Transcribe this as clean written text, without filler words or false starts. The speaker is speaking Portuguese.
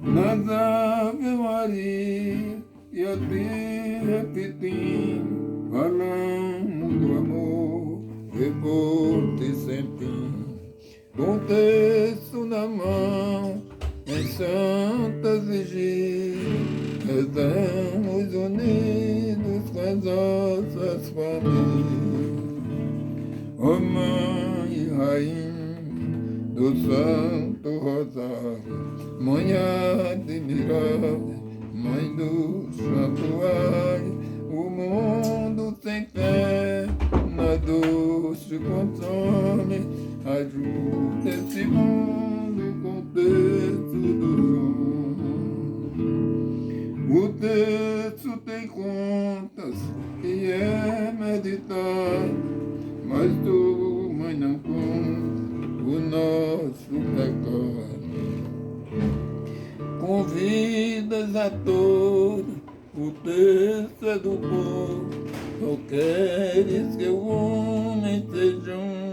nas Ave Maria e assim repetindo, falamos do amor que por ti senti. Com texto na mão, em santas vigílias, rezamos unidos com as nossas famílias. Ó Mãe e Rainha do Santo Rosário, Mãe admirável, Mãe do Santuário, o mundo sem fé, na dor se consome, ajuda esse mundo com o texto do João. O texto tem contas e é meditado, mas tu, Mãe, não conta o nosso pecado. Convidas a todos, o texto é do povo, só queres que o homem seja um